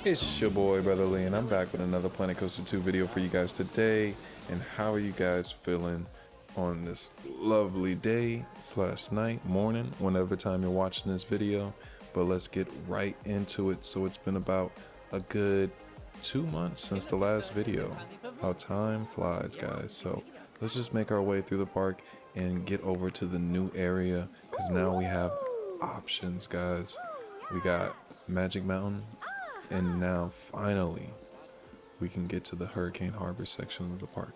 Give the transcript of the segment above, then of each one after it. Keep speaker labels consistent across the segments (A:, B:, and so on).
A: It's your boy Brother Lee, and I'm back with another Planet Coaster 2 video for you guys today. And how are you guys feeling on this lovely day slash night, morning, whenever time you're watching this video? But let's get right into it. So it's been about a good 2 months since the last video. How time flies, guys. So let's just make our way through the park and get over to the new area, because now we have options, guys. We got Magic Mountain, and now finally we can get to the Hurricane Harbor section of the park.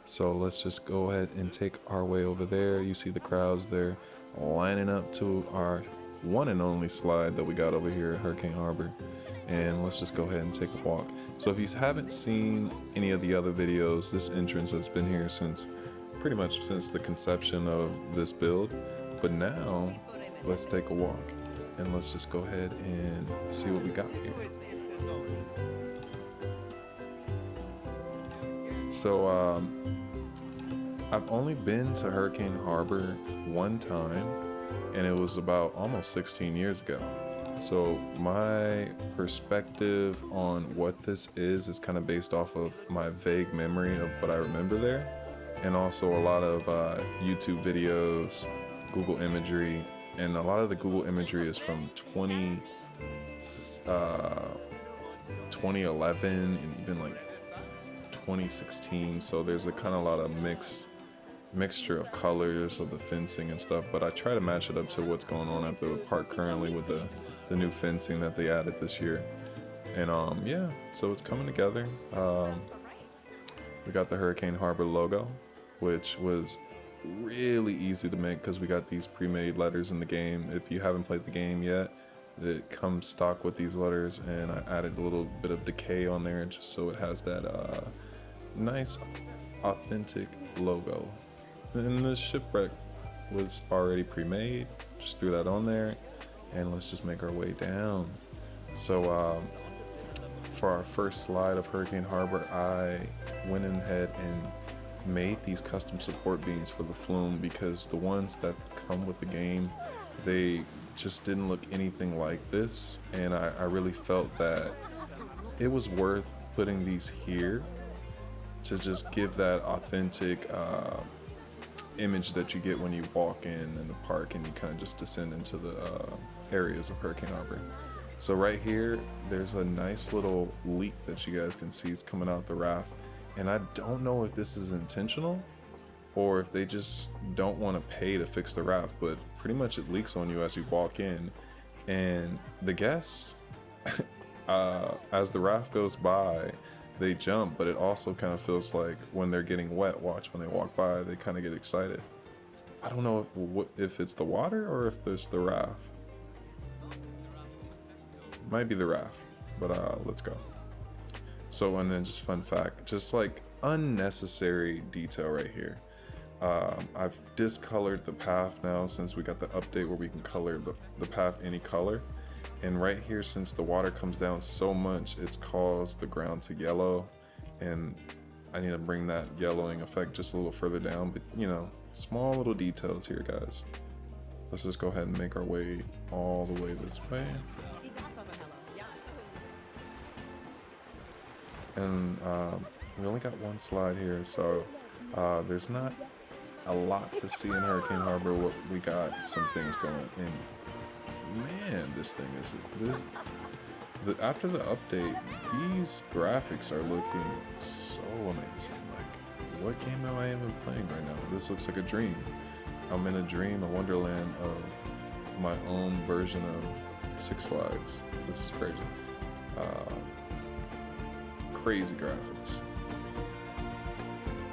A: So let's just go ahead and take our way over there. You see the crowds there lining up to our one and only slide that we got over here at Hurricane Harbor. And let's just go ahead and take a walk. So if you haven't seen any of the other videos, this entrance has been here since pretty much since the conception of this build. But now let's take a walk and let's just go ahead and see what we got here. So I've only been to Hurricane Harbor one time, and it was about almost 16 years ago. So my perspective on what this is kind of based off of my vague memory of what I remember there, and also a lot of YouTube videos, Google imagery, and a lot of the Google imagery is from 2011 and even like 2016. So there's a kind of lot of mixture of colors of the fencing and stuff, but I try to match it up to what's going on at the park currently with the new fencing that they added this year. And yeah, so it's coming together. We got the Hurricane Harbor logo, which was really easy to make because we got these pre-made letters in the game. If you haven't played the game yet, it comes stock with these letters, and I added a little bit of decay on there just so it has that nice authentic logo. And the shipwreck was already pre-made, just threw that on there, and let's just make our way down. So for our first slide of Hurricane Harbor, I went ahead and made these custom support beams for the flume, because the ones that come with the game, they just didn't look anything like this, and I really felt that it was worth putting these here to just give that authentic image that you get when you walk in the park and you kind of just descend into the areas of Hurricane Harbor. So right here, there's a nice little leak that you guys can see is coming out the raft, and I don't know if this is intentional or if they just don't want to pay to fix the raft, but pretty much it leaks on you as you walk in. And the guests, as the raft goes by, they jump, but it also kind of feels like when they're getting wet, watch, when they walk by, they kind of get excited. I don't know if it's the water or if it's the raft. Might be the raft, but let's go. So, and then just fun fact, just like unnecessary detail right here. I've discolored the path now since we got the update where we can color the path any color. And right here, since the water comes down so much, it's caused the ground to yellow. And I need to bring that yellowing effect just a little further down. But you know, small little details here, guys. Let's just go ahead and make our way all the way this way. And we only got one slide here, so there's not a lot to see in Hurricane Harbor. What we got some things going in. Man, this thing is after the update, these graphics are looking so amazing. Like, what game am I even playing right now? This looks like a dream. I'm in a dream, a wonderland of my own version of Six Flags. This is crazy. Crazy graphics.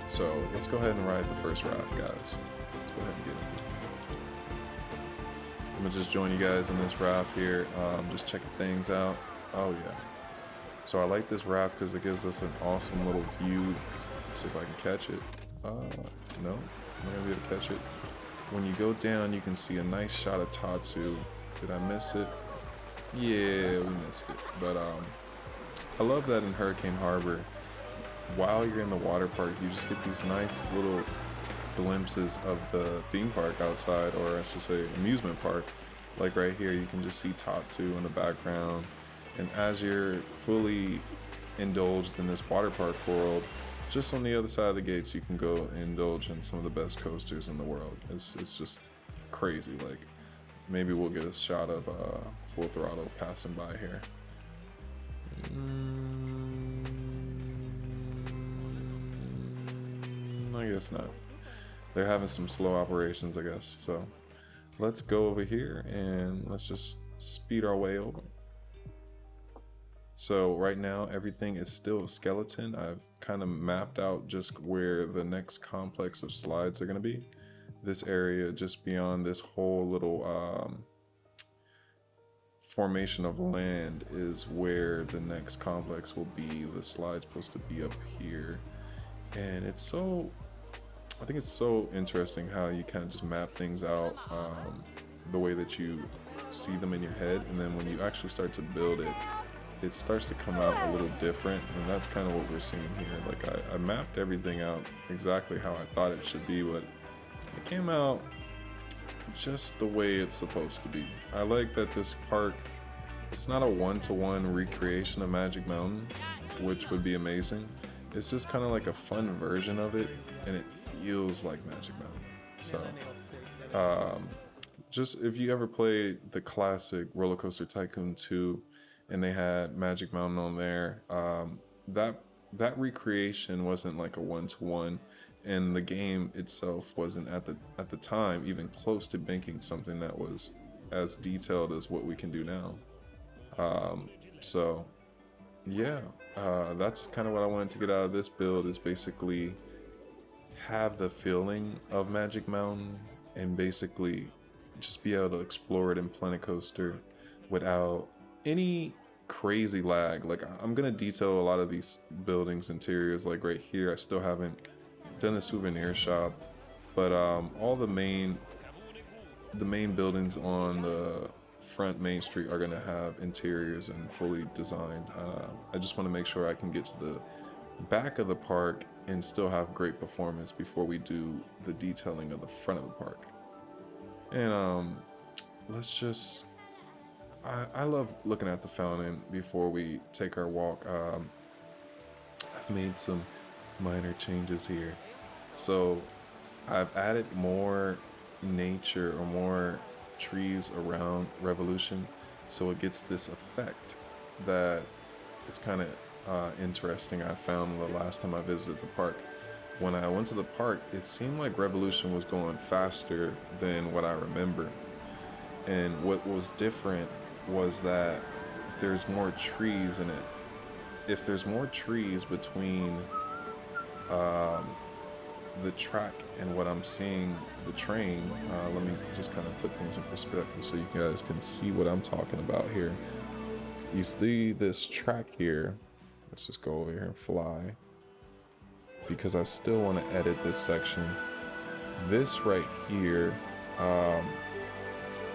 A: So let's go ahead and ride the first raft, guys. Let's go ahead and get it. I'm gonna just join you guys in this raft here, just checking things out. Oh yeah. So I like this raft because it gives us an awesome little view. Let's see if I can catch it. No, I'm not gonna be able to catch it. When you go down, you can see a nice shot of Tatsu. Did I miss it? Yeah, we missed it. But I love that in Hurricane Harbor, while you're in the water park, you just get these nice little glimpses of the theme park outside, or I should say amusement park. Like right here, you can just see Tatsu in the background, And as you're fully indulged in this water park world, just on the other side of the gates, you can go indulge in some of the best coasters in the world. It's just crazy. Like, maybe we'll get a shot of Full Throttle passing by here. I guess not. They're having some slow operations, I guess. So let's go over here and let's just speed our way over. So right now, everything is still a skeleton. I've kind of mapped out just where the next complex of slides are going to be. This area just beyond this whole little formation of land is where the next complex will be. The slide's supposed to be up here. And it's so, I think it's so interesting how you kind of just map things out the way that you see them in your head. And then when you actually start to build it, it starts to come out a little different, and that's kind of what we're seeing here. Like I mapped everything out exactly how I thought it should be, but it came out just the way it's supposed to be. I like that this park, it's not a one-to-one recreation of Magic Mountain, which would be amazing. It's just kind of like a fun version of it, and it feels like Magic Mountain. So just if you ever played the classic Roller Coaster Tycoon 2 and they had Magic Mountain on there, that recreation wasn't like a one-to-one, and the game itself wasn't at the time even close to making something that was as detailed as what we can do now. So yeah, that's kind of what I wanted to get out of this build, is basically have the feeling of Magic Mountain and basically just be able to explore it in Planet Coaster without any crazy lag. Like, I'm gonna detail a lot of these buildings interiors. Like right here, I still haven't done a souvenir shop, but all the main buildings on the front main street are gonna have interiors and fully designed. I just want to make sure I can get to the back of the park and still have great performance before we do the detailing of the front of the park. And let's just, I love looking at the fountain before we take our walk. I've made some minor changes here. So I've added more nature or more trees around Revolution, so it gets this effect that is kind of interesting. I found the last time I visited the park. When I went to the park, it seemed like Revolution was going faster than what I remember. And what was different was that there's more trees in it. If there's more trees between the track and what I'm seeing, the train, let me just kind of put things in perspective so you guys can see what I'm talking about here. You see this track here. Let's just go over here and fly, because I still want to edit this section. This right here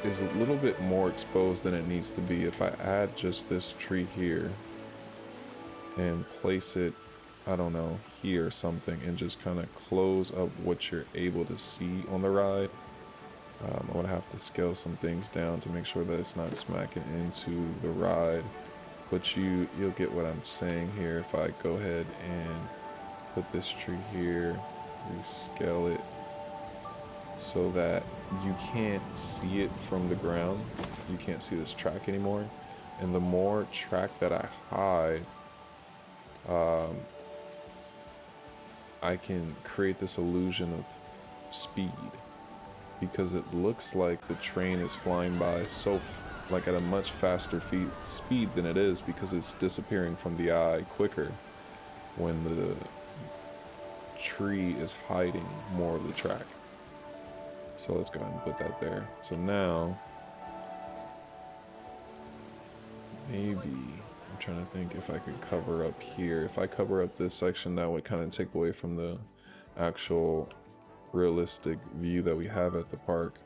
A: is a little bit more exposed than it needs to be. If I add just this tree here and place it, I don't know, here or something, and just kind of close up what you're able to see on the ride. I would have to scale some things down to make sure that it's not smacking into the ride, but you'll get what I'm saying here. If I go ahead and put this tree here, rescale it so that you can't see it from the ground. You can't see this track anymore. And the more track that I hide, I can create this illusion of speed, because it looks like the train is flying by like at a much faster speed than it is, because it's disappearing from the eye quicker when the tree is hiding more of the track. So let's go ahead and put that there. So now, maybe, I'm trying to think if I could cover up here. If I cover up this section, that would kind of take away from the actual realistic view that we have at the park.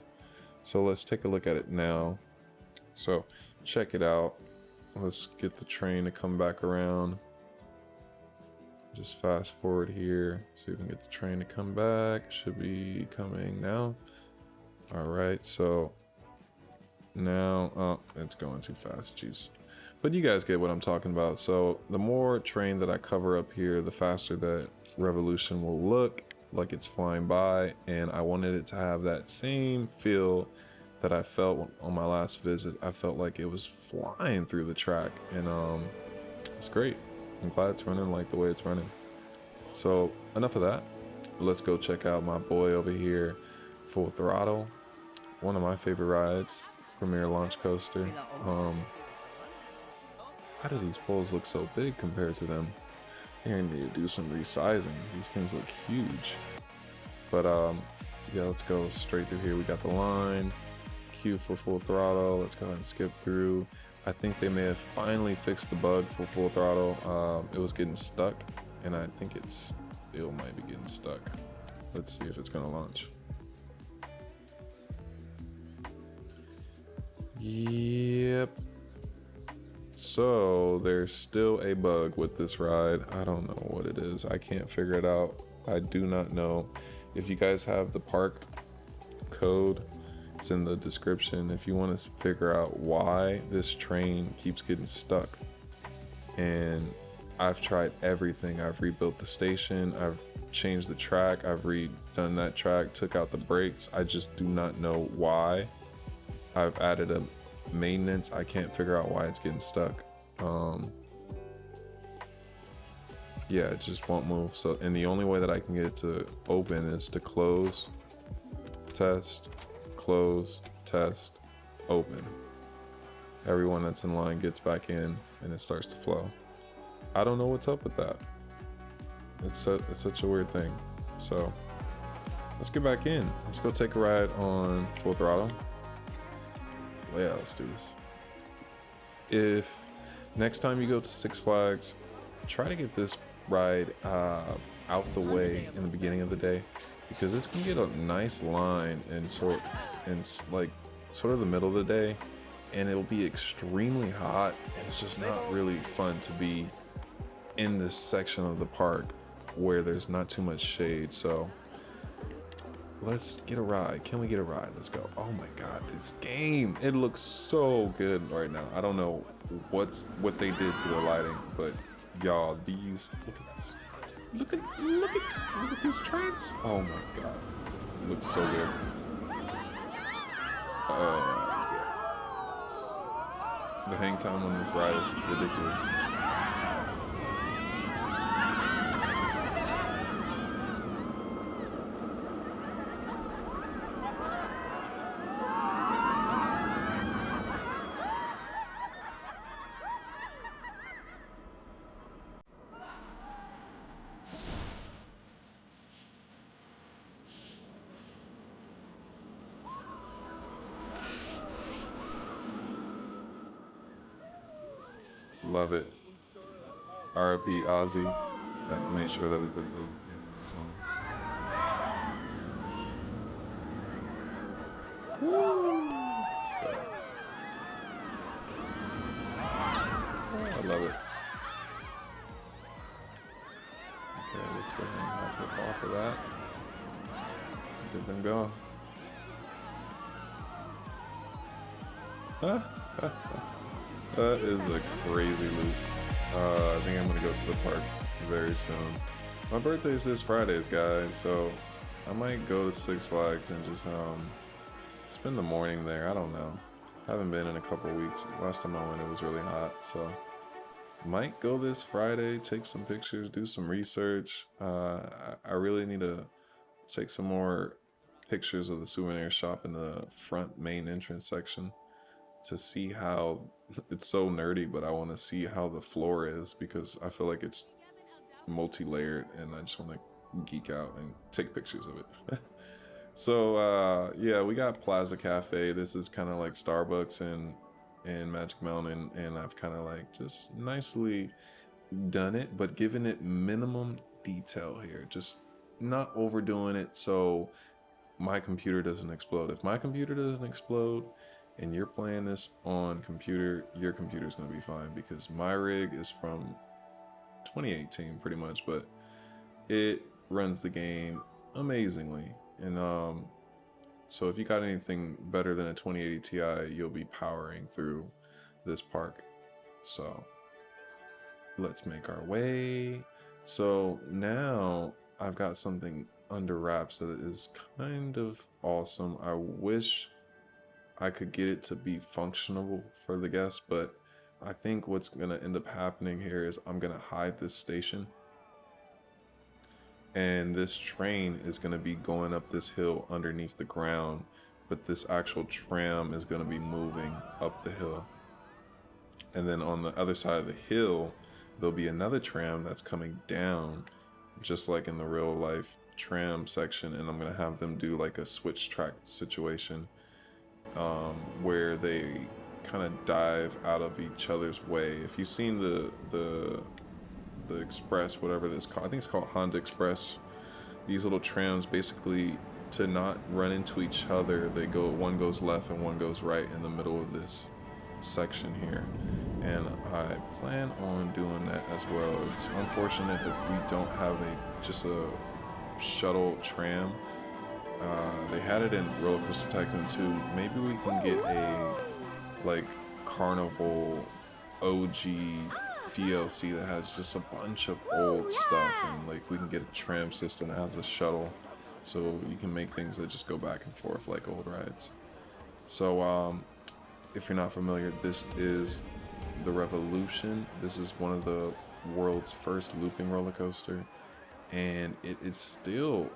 A: So let's take a look at it now. So check it out. Let's get the train to come back around. Just fast forward here. See if we can get the train to come back. Should be coming now. All right, so now, oh, it's going too fast, jeez. But you guys get what I'm talking about. So the more terrain that I cover up here, the faster that Revolution will look like it's flying by. And I wanted it to have that same feel that I felt on my last visit. I felt like it was flying through the track, and it's great. I'm glad it's running like the way it's running. So enough of that. Let's go check out my boy over here, Full Throttle. One of my favorite rides, Premier Launch Coaster. How do these poles look so big compared to them? I need to do some resizing. These things look huge. But yeah, let's go straight through here. We got the line, Q for Full Throttle. Let's go ahead and skip through. I think they may have finally fixed the bug for Full Throttle. It was getting stuck, and I think it still might be getting stuck. Let's see if it's gonna launch. Yep. So there's still a bug with this ride. I don't know what it is. I can't figure it out. I do not know. If you guys have the park code, it's in the description. If you want to figure out why this train keeps getting stuck. And I've tried everything. I've rebuilt the station. I've changed the track. I've redone that track, took out the brakes. I just do not know why. I've added a maintenance. I can't figure out why it's getting stuck. Yeah, it just won't move. So, and the only way that I can get it to open is to close, test, open. Everyone that's in line gets back in and it starts to flow. I don't know what's up with that. It's such a weird thing. So let's get back in. Let's go take a ride on Full Throttle. Yeah, let's do this. If next time you go to Six Flags, try to get this ride out the way in the beginning of the day, because this can get a nice line and sort of the middle of the day, and it'll be extremely hot, and it's just not really fun to be in this section of the park where there's not too much shade. So let's get a ride. Can we get a ride? Let's go. Oh my god, this game, it looks so good right now. I don't know what they did to the lighting, but y'all, these, look at this. Look at these tracks. Oh my god. It looks so good. Yeah. The hang time on this ride is ridiculous. Love it. RIP Ozzy. Have to make sure that we put the let's go. I love it. Okay, let's go ahead and hop off of that. Get them going. That is a crazy loop. I think I'm gonna go to the park very soon. My birthday's this Friday, guys, so I might go to Six Flags and just spend the morning there. I don't know. I haven't been in a couple weeks. Last time I went, it was really hot, so might go this Friday, take some pictures, do some research. I really need to take some more pictures of the souvenir shop in the front main entrance section to see how it's so nerdy, but I want to see how the floor is, because I feel like it's multi-layered and I just want to geek out and take pictures of it. So yeah, we got Plaza Cafe. This is kind of like Starbucks and Magic Mountain, and I've kind of like just nicely done it, but given it minimum detail here, just not overdoing it so my computer doesn't explode. If my computer doesn't explode and you're playing this on computer, your computer's gonna be fine, because my rig is from 2018 pretty much, but it runs the game amazingly. And so if you got anything better than a 2080 Ti, you'll be powering through this park. So let's make our way. So now I've got something under wraps that is kind of awesome. I wish I could get it to be functional for the guests, but I think what's gonna end up happening here is I'm gonna hide this station, and this train is gonna be going up this hill underneath the ground, but this actual tram is gonna be moving up the hill. And then on the other side of the hill, there'll be another tram that's coming down, just like in the real life tram section. And I'm gonna have them do like a switch track situation, where they kind of dive out of each other's way. If you've seen the Express, whatever this called, I think it's called Honda Express. These little trams, basically, to not run into each other, they go, one goes left and one goes right in the middle of this section here, and I plan on doing that as well. It's unfortunate that we don't have just a shuttle tram. They had it in Roller Coaster Tycoon 2. Maybe we can get a like Carnival OG DLC that has just a bunch of old stuff, and like we can get a tram system that has a shuttle, so you can make things that just go back and forth like old rides. So if you're not familiar, this is the Revolution. This is one of the world's first looping roller coaster, and it is still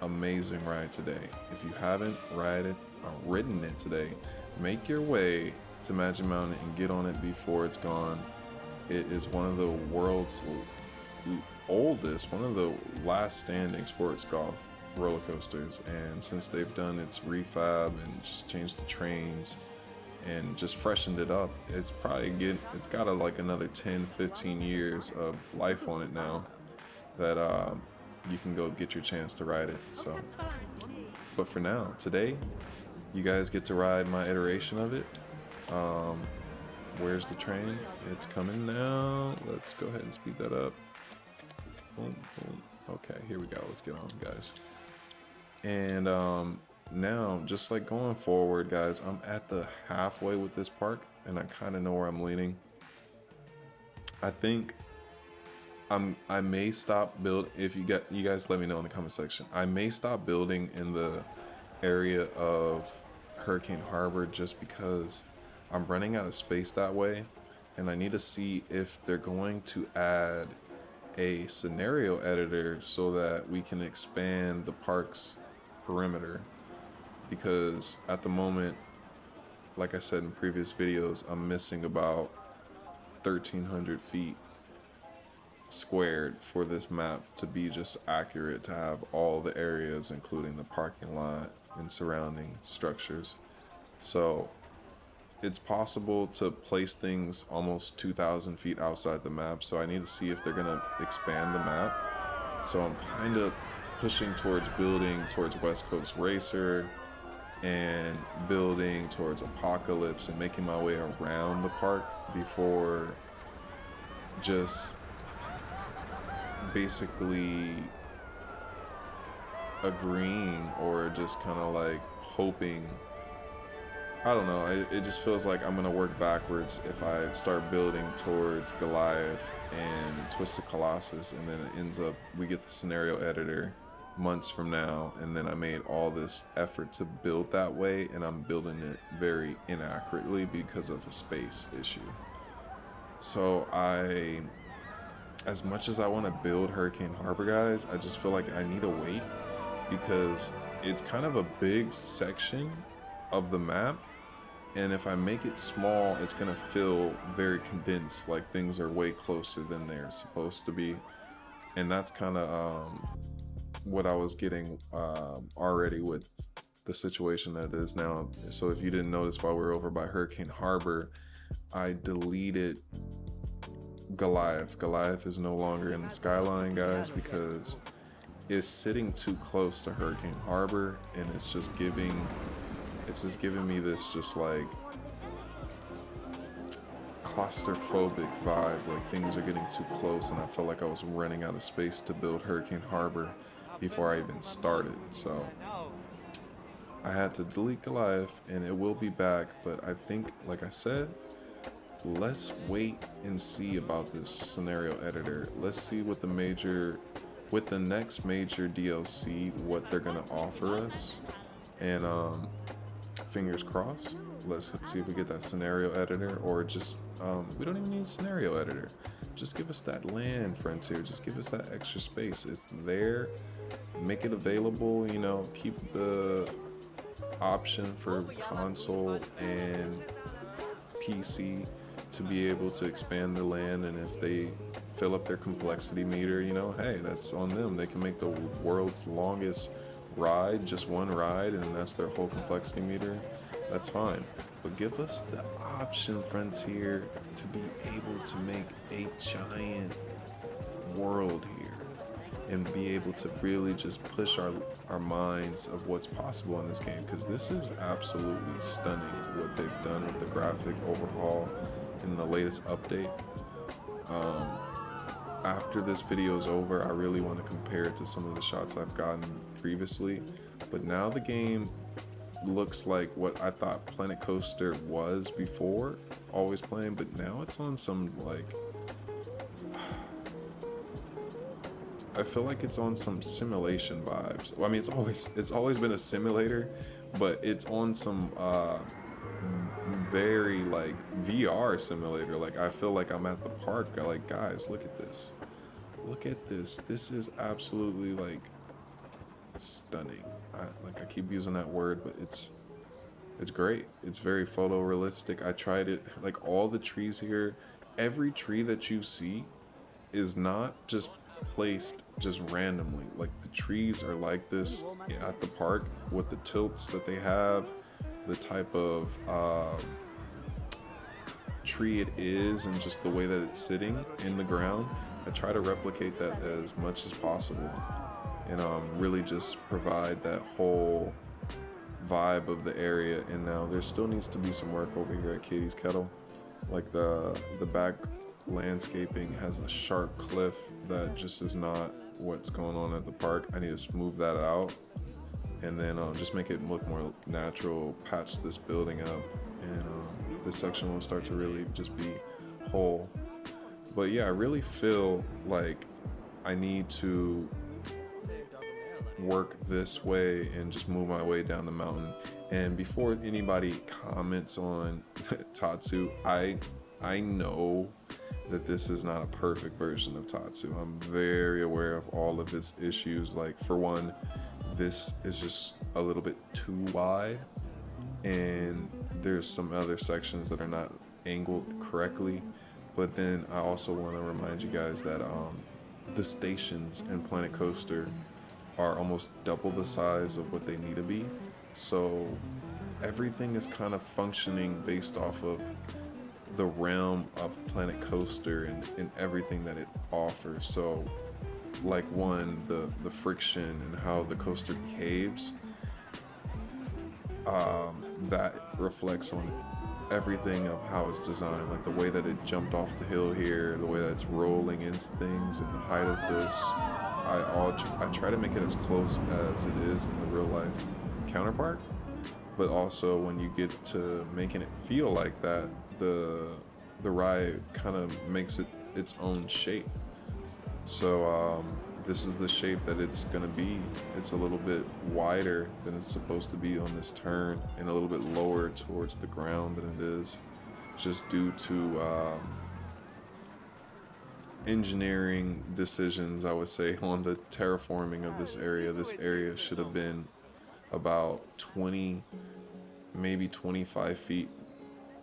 A: amazing ride today. If you haven't ridden it today, make your way to Magic Mountain and get on it before it's gone. It is one of the world's oldest, one of the last standing sports golf roller coasters, and since they've done its refab and just changed the trains and just freshened it up, it's got like another 10-15 years of life on it now that you can go get your chance to ride it. So, but for now, today, you guys get to ride my iteration of it. Where's the train? It's coming now. Let's go ahead and speed that up. Boom, boom. Okay, here we go. Let's get on, guys. And now, just like going forward, guys, I'm at the halfway with this park, and I kind of know where I'm leaning. I think I may stop build. If you guys let me know in the comment section. I may stop building in the area of Hurricane Harbor just because I'm running out of space that way, and I need to see if they're going to add a scenario editor so that we can expand the park's perimeter, because at the moment, like I said in previous videos, I'm missing about 1,300 feet squared for this map to be just accurate, to have all the areas including the parking lot and surrounding structures. So it's possible to place things almost 2,000 feet outside the map, so I need to see if they're gonna expand the map. So I'm kind of pushing towards building towards West Coast Racer and building towards Apocalypse and making my way around the park before just basically agreeing or just kind of like hoping. I don't know, it just feels like I'm gonna work backwards if I start building towards Goliath and Twisted Colossus, and then it ends up, we get the scenario editor months from now, and then I made all this effort to build that way, and I'm building it very inaccurately because of a space issue. So as much as I want to build Hurricane Harbor, guys, I just feel like I need to wait, because it's kind of a big section of the map, and if I make it small, it's gonna feel very condensed, like things are way closer than they're supposed to be. And that's kind of what I was getting already with the situation that it is now. So if you didn't notice, while we were over by Hurricane Harbor, I deleted Goliath. Goliath is no longer in the skyline, guys, because it's sitting too close to Hurricane Harbor, and it's just giving me this just like claustrophobic vibe, like things are getting too close, and I felt like I was running out of space to build Hurricane Harbor before I even started. So I had to delete Goliath, and it will be back, but I think, like I said, let's wait and see about this scenario editor. Let's see what with the next major DLC, what they're gonna offer us, and fingers crossed. Let's see if we get that scenario editor, or just we don't even need scenario editor. Just give us that land, Frontier. Just give us that extra space. It's there. Make it available. You know, keep the option for console and PC to be able to expand the land, and if they fill up their complexity meter, you know, hey, that's on them. They can make the world's longest ride, just one ride, and that's their whole complexity meter. That's fine. But give us the option, Frontier, to be able to make a giant world here and be able to really just push our minds of what's possible in this game, because this is absolutely stunning what they've done with the graphic overhaul in the latest update. After this video is over, I really want to compare it to some of the shots I've gotten previously, but now the game looks like what I thought Planet Coaster was before, always playing, but now it's on some, like, I feel like it's on some simulation vibes. Well, I mean, it's always been a simulator, but it's on some very, like, VR simulator. Like, I feel like I'm at the park. Like, guys, look at this. Look at this. This is absolutely, like, stunning. I keep using that word, but it's great. It's very photorealistic. I tried it. Like, all the trees here, every tree that you see is not just placed just randomly. Like, the trees are like this at the park with the tilts that they have, the type of tree it is, and just the way that it's sitting in the ground. I try to replicate that as much as possible, and really just provide that whole vibe of the area. And now there still needs to be some work over here at Katie's Kettle. Like, the back landscaping has a sharp cliff that just is not what's going on at the park. I need to smooth that out, and then just make it look more natural, patch this building up, and this section will start to really just be whole. But yeah, I really feel like I need to work this way and just move my way down the mountain. And before anybody comments on Tatsu, I know that this is not a perfect version of Tatsu. I'm very aware of all of its issues. Like, for one, this is just a little bit too wide, and there's some other sections that are not angled correctly. But then I also want to remind you guys that the stations in Planet Coaster are almost double the size of what they need to be. So everything is kind of functioning based off of the realm of Planet Coaster and everything that it offers. So, like, one, the friction and how the coaster behaves, that reflects on everything of how it's designed. Like, the way that it jumped off the hill here, the way that it's rolling into things, and the height of this. I try to make it as close as it is in the real life counterpart, but also when you get to making it feel like that, the ride kind of makes it its own shape. So this is the shape that it's gonna be. It's a little bit wider than it's supposed to be on this turn, and a little bit lower towards the ground than it is, just due to engineering decisions, I would say, on the terraforming of this area. This area should have been about 20, maybe 25 feet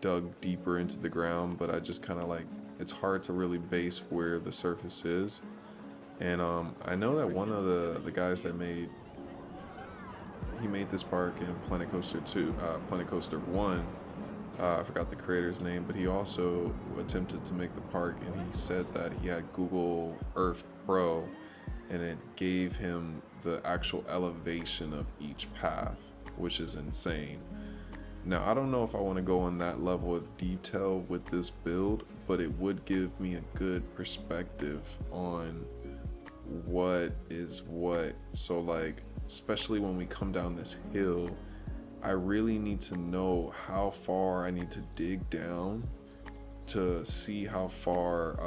A: dug deeper into the ground, but I just kind of, like, it's hard to really base where the surface is. And I know that one of the guys that made this park in Planet Coaster 2, Planet Coaster 1, I forgot the creator's name, but he also attempted to make the park, and he said that he had Google Earth Pro, and it gave him the actual elevation of each path, which is insane. Now, I don't know if I want to go on that level of detail with this build, but it would give me a good perspective on what is what. So, like, especially when we come down this hill, I really need to know how far I need to dig down to see how far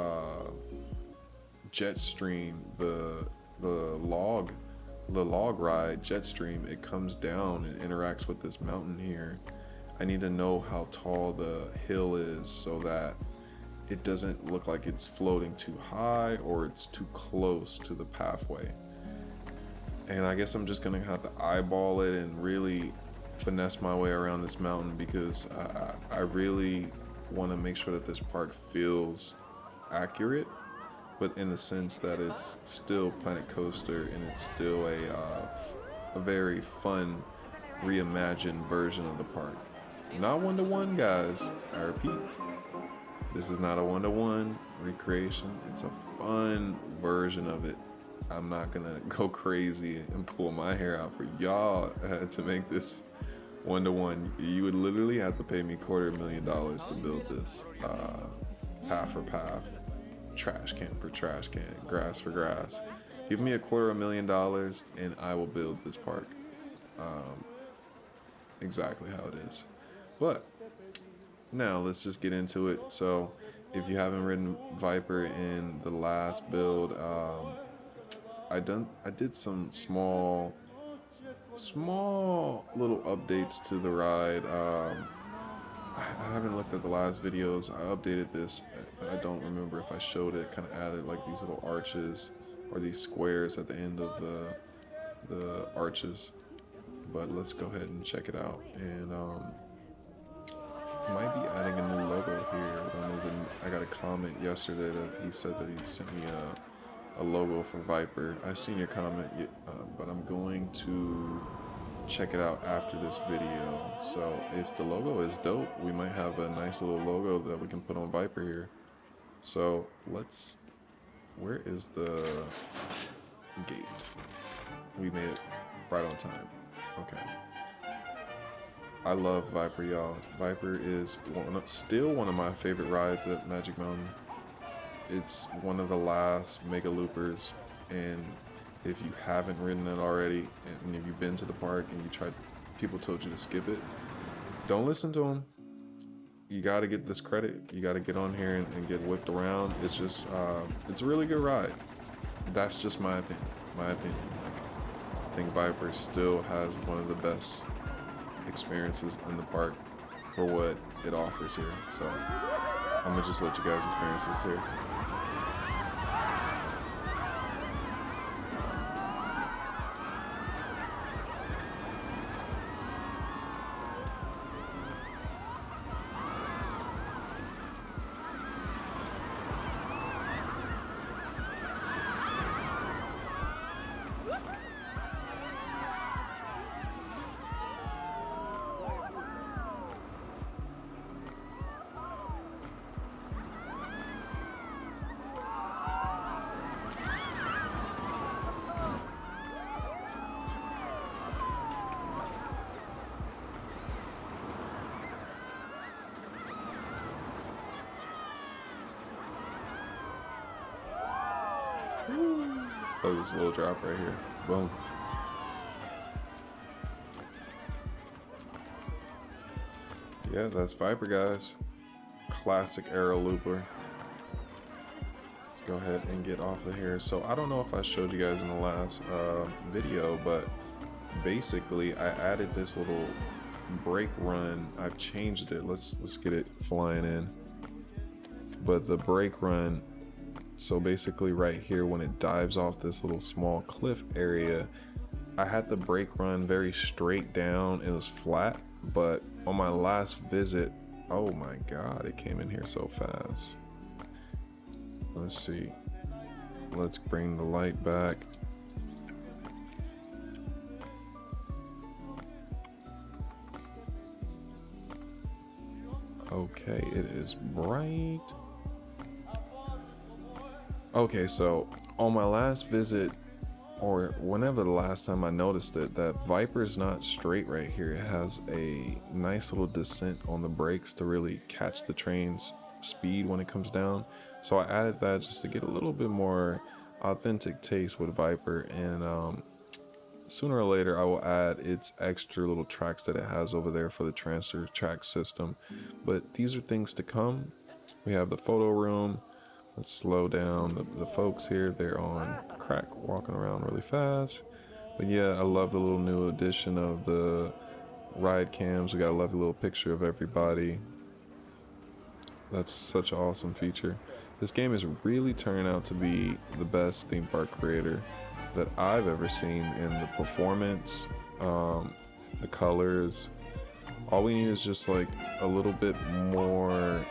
A: Jetstream, the log the log ride Jetstream, it comes down and interacts with this mountain here. I need to know how tall the hill is so that it doesn't look like it's floating too high or it's too close to the pathway. And I guess I'm just gonna have to eyeball it and really finesse my way around this mountain, because I really want to make sure that this park feels accurate, but in the sense that it's still Planet Coaster and it's still a very fun reimagined version of the park. Not one-to-one, guys. I repeat, this is not a one-to-one recreation. It's a fun version of it. I'm not gonna go crazy and pull my hair out for y'all to make this one-to-one. You would literally have to pay me $250,000 to build this, path for path, trash can for trash can, grass for grass. Give me $250,000 and I will build this park exactly how it is. But now let's just get into it. So if you haven't ridden Viper in the last build, I did some small little updates to the ride. I haven't looked at the last videos. I updated this, but I don't remember if I showed it. Kind of added like these little arches or these squares at the end of the arches. But let's go ahead and check it out. And might be adding a new logo here. I got a comment yesterday that he said that he sent me a logo for Viper. I've seen your comment, but I'm going to check it out after this video. So if the logo is dope, we might have a nice little logo that we can put on Viper here. So where is the gate? We made it right on time. Okay. I love Viper, y'all. Viper is still one of my favorite rides at Magic Mountain. It's one of the last mega loopers, and if you haven't ridden it already, and if you've been to the park and people told you to skip it, don't listen to them. You got to get this credit. You got to get on here and get whipped around. It's just, it's a really good ride. That's just my opinion. Like, I think Viper still has one of the best experiences in the park for what it offers here. So I'm gonna just let you guys experience this here. Oh, this little drop right here. Boom. Yeah, that's Viper, guys. Classic Aero Looper. Let's go ahead and get off of here. So I don't know if I showed you guys in the last video, but basically I added this little brake run. I've changed it. Let's get it flying in. But the brake run, so basically right here when it dives off this little small cliff area, I had the brake run very straight down. It was flat, but on my last visit, oh my God, it came in here so fast. Let's see. Let's bring the light back. Okay, it is bright. Okay, so on my last visit, or whenever the last time I noticed it, that Viper's not straight right here. It has a nice little descent on the brakes to really catch the train's speed when it comes down. So I added that just to get a little bit more authentic taste with Viper, and sooner or later I will add its extra little tracks that it has over there for the transfer track system. But these are things to come. We have the photo room. Let's slow down the folks here. They're on crack, walking around really fast. But yeah, I love the little new addition of the ride cams. We got a lovely little picture of everybody. That's such an awesome feature. This game is really turning out to be the best theme park creator that I've ever seen in the performance, the colors. All we need is just like a little bit more.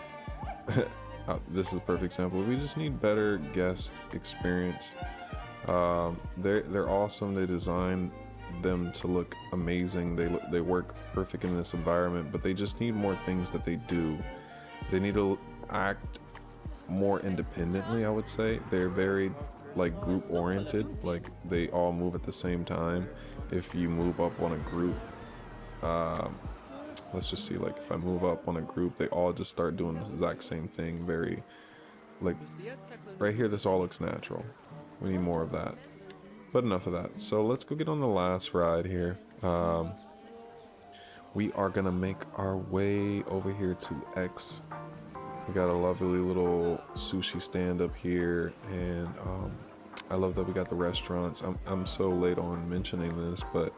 A: This is a perfect example. We just need better guest experience. They're awesome. They designed them to look amazing. They work perfect in this environment, but they just need more things that they do. They need to act more independently, I would say. They're very like group oriented, like they all move at the same time. If you move up on a group, let's just see, like if I move up on a group, they all just start doing the exact same thing. Very like right here, this all looks natural. We need more of that, but enough of that. So let's go get on the last ride here. We are gonna make our way over here to X. We got a lovely little sushi stand up here, and I love that we got the restaurants. I'm so late on mentioning this, but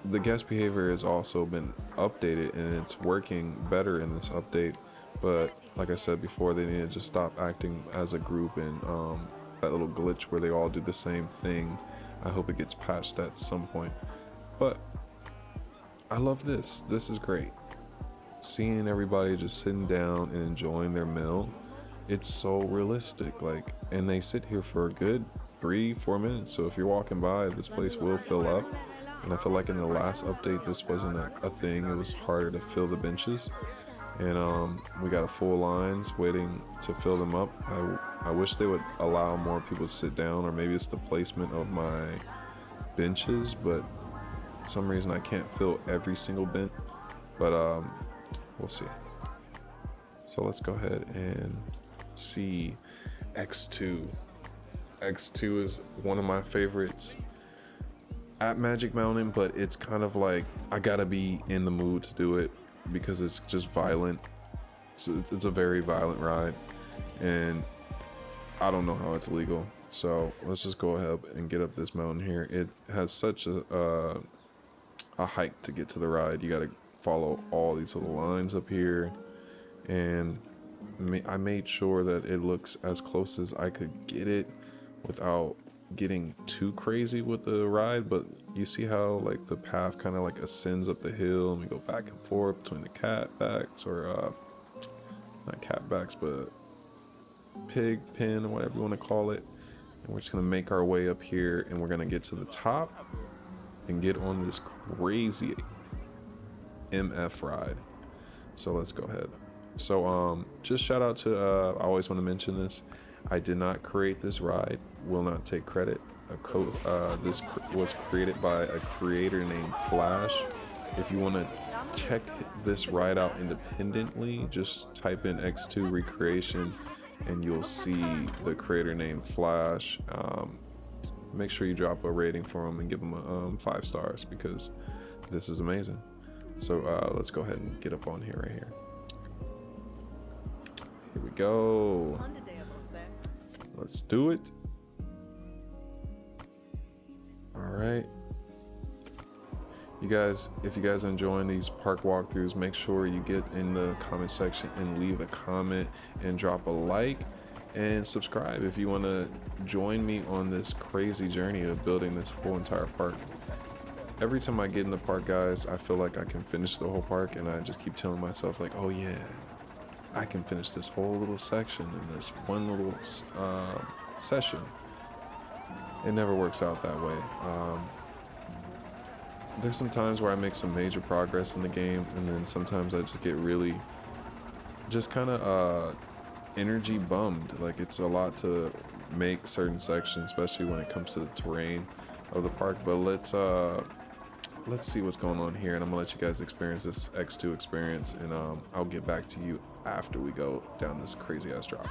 A: the guest behavior has also been updated, and it's working better in this update. But like I said before, they need to just stop acting as a group, and that little glitch where they all do the same thing, I hope it gets patched at some point. But I love this. This is great. Seeing everybody just sitting down and enjoying their meal, it's so realistic. Like, and they sit here for a good 3-4 minutes. So if you're walking by, this place will fill up. And I feel like in the last update, this wasn't a thing. It was harder to fill the benches. And we got full lines waiting to fill them up. I wish they would allow more people to sit down, or maybe it's the placement of my benches, but for some reason I can't fill every single bench. But we'll see. So let's go ahead and see X2. X2 is one of my favorites at Magic Mountain, but it's kind of like I gotta be in the mood to do it because it's just violent. So it's a very violent ride, and I don't know how it's legal. So let's just go ahead and get up this mountain here. It has such a hike to get to the ride. You gotta follow all these little lines up here, and I made sure that it looks as close as I could get it without getting too crazy with the ride. But you see how like the path kind of like ascends up the hill, and we go back and forth between the cat backs, or not cat backs, but pig pen, or whatever you want to call it. And we're just gonna make our way up here, and we're gonna get to the top and get on this crazy MF ride. So let's go ahead. So just shout out to I always want to mention this, I did not create this ride, will not take credit. This was created by a creator named Flash. If you want to check this ride out independently, just type in X2 recreation and you'll see the creator named Flash. Make sure you drop a rating for him and give him 5 stars, because this is amazing. So let's go ahead and get up on here, right here. Here we go. Let's do it. All right. You guys, if you guys are enjoying these park walkthroughs, make sure you get in the comment section and leave a comment and drop a like and subscribe if you want to join me on this crazy journey of building this whole entire park. Every time I get in the park, guys, I feel like I can finish the whole park, and I just keep telling myself like, oh yeah, I can finish this whole little section in this one little session. It never works out that way. There's some times where I make some major progress in the game, and then sometimes I just get really just kind of energy bummed. Like, it's a lot to make certain sections, especially when it comes to the terrain of the park. But let's see what's going on here, and I'm gonna let you guys experience this X2 experience, and I'll get back to you after we go down this crazy ass drop.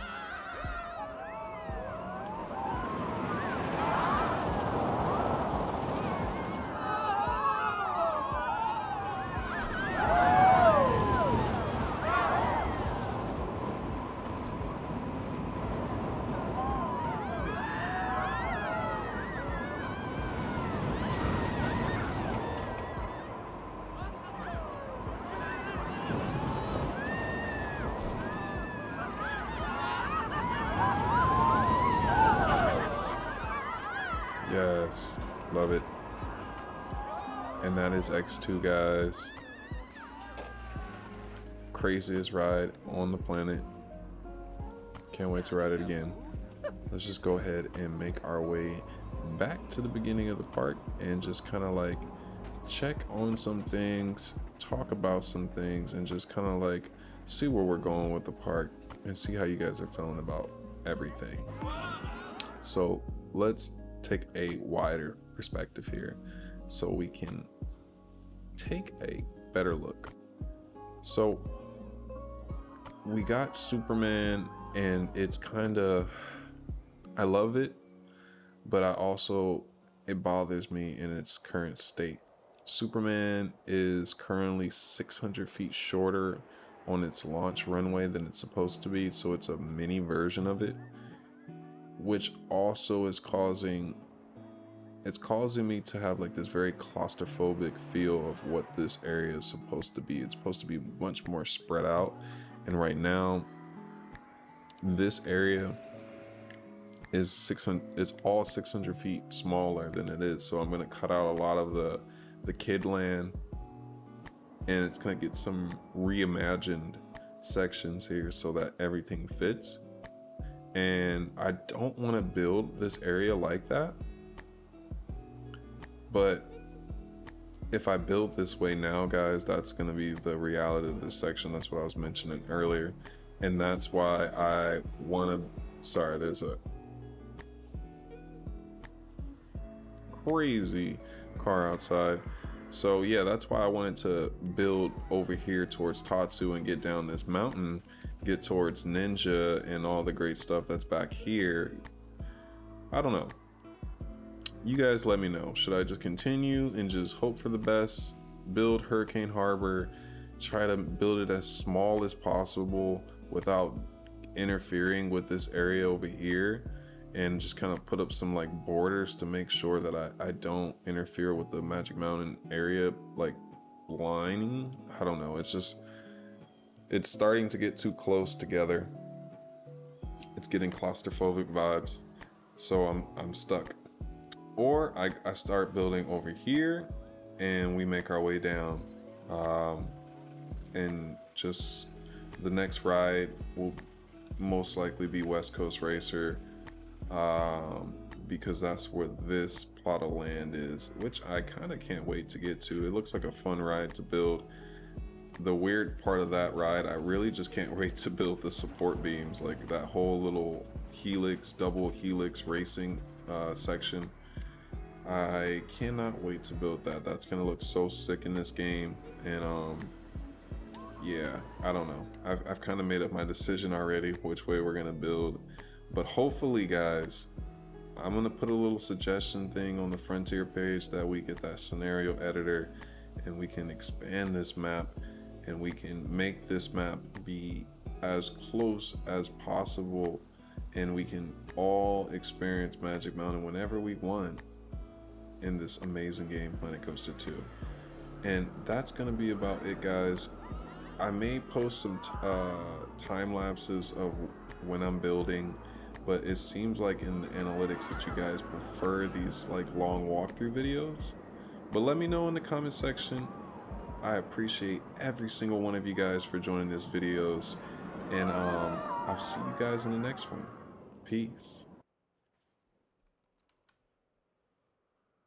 A: Love it. And that is X2, guys. Craziest ride on the planet. Can't wait to ride it again. Let's just go ahead and make our way back to the beginning of the park and just kind of like check on some things, talk about some things, and just kind of like see where we're going with the park and see how you guys are feeling about everything. So let's take a wider perspective here so we can take a better look. So we got Superman, and it's kind of, I love it, but it bothers me in its current state. Superman is currently 600 feet shorter on its launch runway than it's supposed to be, so it's a mini version of it, which also is causing me to have like this very claustrophobic feel of what this area is supposed to be. It's supposed to be much more spread out, and right now this area is 600, it's all 600 feet smaller than it is. So I'm going to cut out a lot of the kid land, and it's going to get some reimagined sections here so that everything fits. And I don't want to build this area like that, but if I build this way now, guys, that's going to be the reality of this section. That's what I was mentioning earlier, and that's why I want to, sorry, there's a crazy car outside. So yeah, that's why I wanted to build over here towards Tatsu and get down this mountain, get towards Ninja and all the great stuff that's back here. I don't know. You guys let me know. Should I just continue and just hope for the best, build Hurricane Harbor, try to build it as small as possible without interfering with this area over here, and just kind of put up some like borders to make sure that I don't interfere with the Magic Mountain area, like lining? I don't know. It's starting to get too close together. It's getting claustrophobic vibes. So I'm stuck. Or I start building over here and we make our way down. And just the next ride will most likely be West Coast Racer, because that's where this plot of land is, which I kind of can't wait to get to. It looks like a fun ride to build. The weird part of that ride, I really just can't wait to build the support beams, like that whole little helix, double helix racing section. I cannot wait to build that. That's gonna look so sick in this game. And yeah, I don't know. I've kind of made up my decision already which way we're gonna build. But hopefully, guys, I'm gonna put a little suggestion thing on the Frontier page that we get that scenario editor and we can expand this map and we can make this map be as close as possible, and we can all experience Magic Mountain whenever we want in this amazing game, Planet Coaster 2. And that's gonna be about it, guys. I may post some time lapses of when I'm building, but it seems like in the analytics that you guys prefer these like long walkthrough videos. But let me know in the comment section. I appreciate every single one of you guys for joining these videos, and I'll see you guys in the next one. Peace.